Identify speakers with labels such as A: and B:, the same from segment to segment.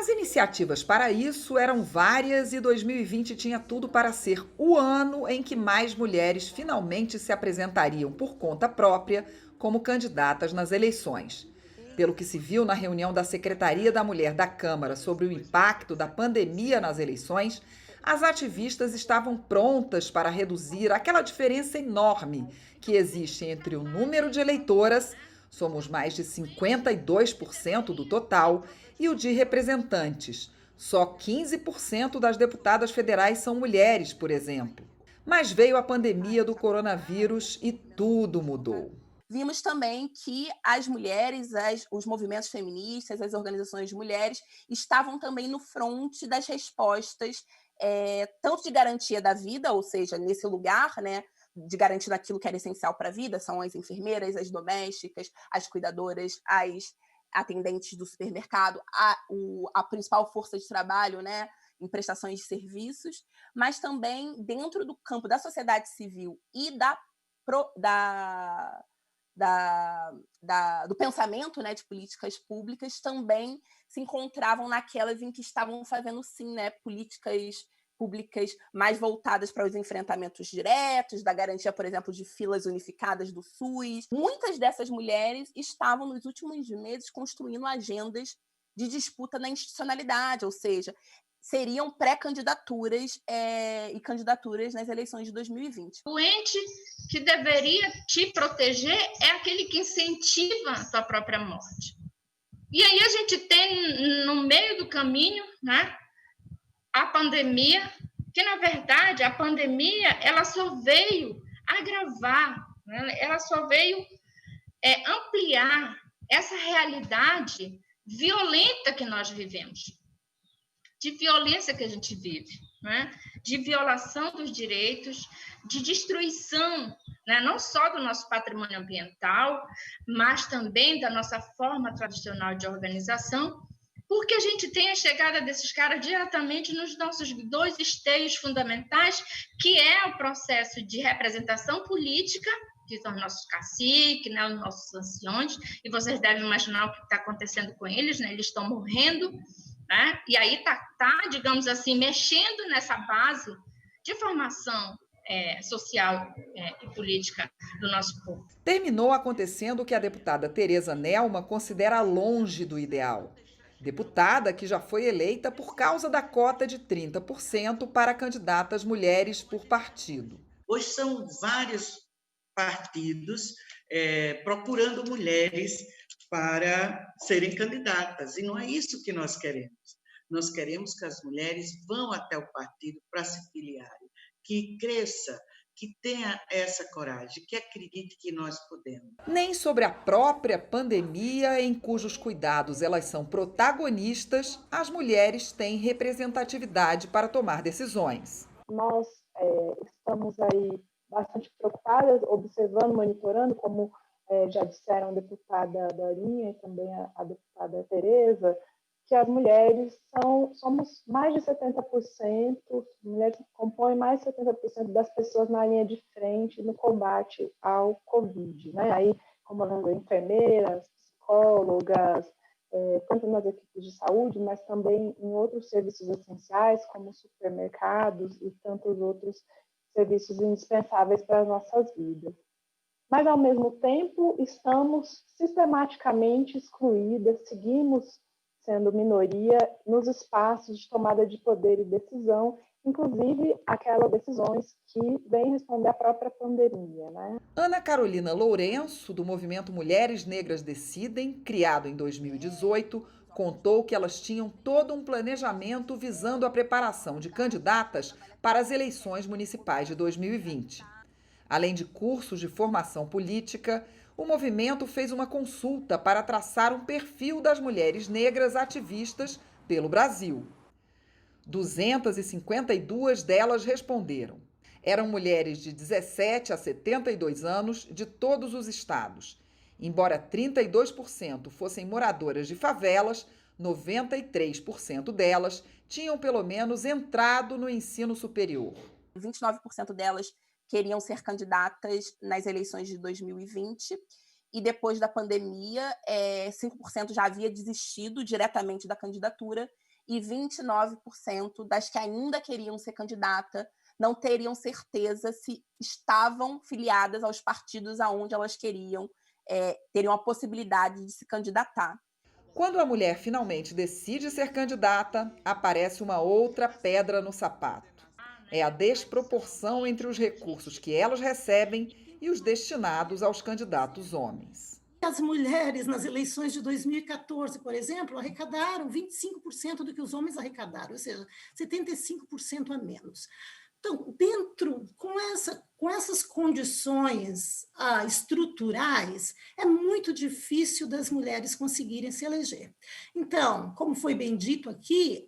A: As iniciativas para isso eram várias e 2020 tinha tudo para ser o ano em que mais mulheres finalmente se apresentariam por conta própria como candidatas nas eleições. Pelo que se viu na reunião da Secretaria da Mulher da Câmara sobre o impacto da pandemia nas eleições, as ativistas estavam prontas para reduzir aquela diferença enorme que existe entre o número de eleitoras, somos mais de 52% do total, e o de representantes. Só 15% das deputadas federais são mulheres, por exemplo. Mas veio a pandemia do coronavírus e tudo mudou.
B: Vimos também que as mulheres, os movimentos feministas, as organizações de mulheres estavam também no fronte das respostas, tanto de garantia da vida, ou seja, nesse lugar, né, de garantir aquilo que era essencial para a vida, são as enfermeiras, as domésticas, as cuidadoras, as atendentes do supermercado, a principal força de trabalho, né, em prestações de serviços, mas também dentro do campo da sociedade civil e da do pensamento, né, de políticas públicas, também se encontravam naquelas em que estavam fazendo, sim, né, políticas públicas mais voltadas para os enfrentamentos diretos, da garantia, por exemplo, de filas unificadas do SUS. Muitas dessas mulheres estavam, nos últimos meses, construindo agendas de disputa na institucionalidade, ou seja, seriam pré-candidaturas e candidaturas nas eleições de 2020.
C: O ente que deveria te proteger é aquele que incentiva a tua própria morte. E aí a gente tem no meio do caminho, né, a pandemia, que na verdade a pandemia ela só veio agravar, né, ela só veio ampliar essa realidade violenta que nós vivemos, de violência que a gente vive, né? De violação dos direitos, de destruição, né? Não só do nosso patrimônio ambiental, mas também da nossa forma tradicional de organização, porque a gente tem a chegada desses caras diretamente nos nossos dois esteios fundamentais, que é o processo de representação política, que são os nossos caciques, né, os nossos anciões, e vocês devem imaginar o que está acontecendo com eles, né? Eles estão morrendo, né? E aí está, digamos assim, mexendo nessa base de formação social e política do nosso povo.
A: Terminou acontecendo o que a deputada Tereza Nelma considera longe do ideal. Deputada que já foi eleita por causa da cota de 30% para candidatas mulheres por partido.
D: Hoje são vários partidos procurando mulheres para serem candidatas, e não é isso que nós queremos. Nós queremos que as mulheres vão até o partido para se filiarem, que cresça, que tenha essa coragem, que acredite que nós podemos.
A: Nem sobre a própria pandemia, em cujos cuidados elas são protagonistas, as mulheres têm representatividade para tomar decisões.
E: Nós estamos aí bastante preocupadas, observando, monitorando, como já disseram a deputada Dorinha e também a deputada Tereza, que as mulheres somos mais de 70%, mulheres compõem mais de 70% das pessoas na linha de frente no combate ao Covid, né? Aí, como enfermeiras, psicólogas, tanto nas equipes de saúde, mas também em outros serviços essenciais, como supermercados e tantos outros serviços indispensáveis para as nossas vidas. Mas, ao mesmo tempo, estamos sistematicamente excluídas, seguimos sendo minoria nos espaços de tomada de poder e decisão, inclusive aquelas decisões que vêm responder à própria pandemia, né?
A: Ana Carolina Lourenço, do movimento Mulheres Negras Decidem, criado em 2018, contou que elas tinham todo um planejamento visando a preparação de candidatas para as eleições municipais de 2020. Além de cursos de formação política, o movimento fez uma consulta para traçar um perfil das mulheres negras ativistas pelo Brasil. 252 delas responderam. Eram mulheres de 17 a 72 anos de todos os estados. Embora 32% fossem moradoras de favelas, 93% delas tinham pelo menos entrado no ensino superior.
B: 29% delas queriam ser candidatas nas eleições de 2020 e depois da pandemia, 5% já havia desistido diretamente da candidatura e 29% das que ainda queriam ser candidata não teriam certeza se estavam filiadas aos partidos aonde elas queriam, teriam a possibilidade de se candidatar.
A: Quando a mulher finalmente decide ser candidata, aparece uma outra pedra no sapato. É a desproporção entre os recursos que elas recebem e os destinados aos candidatos homens.
F: As mulheres, nas eleições de 2014, por exemplo, arrecadaram 25% do que os homens arrecadaram, ou seja, 75% a menos. Então, com essas condições estruturais, é muito difícil das mulheres conseguirem se eleger. Então, como foi bem dito aqui,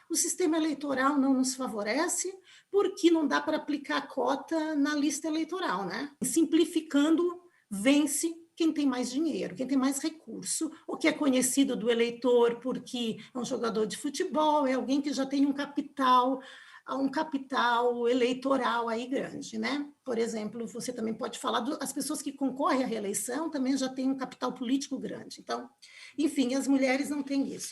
F: o sistema eleitoral não nos favorece, porque não dá para aplicar cota na lista eleitoral, né? Simplificando, vence quem tem mais dinheiro, quem tem mais recurso, ou que é conhecido do eleitor porque é um jogador de futebol, é alguém que já tem um capital eleitoral aí grande, né? Por exemplo, você também pode falar as pessoas que concorrem à reeleição também já têm um capital político grande. Então, enfim, as mulheres não têm isso.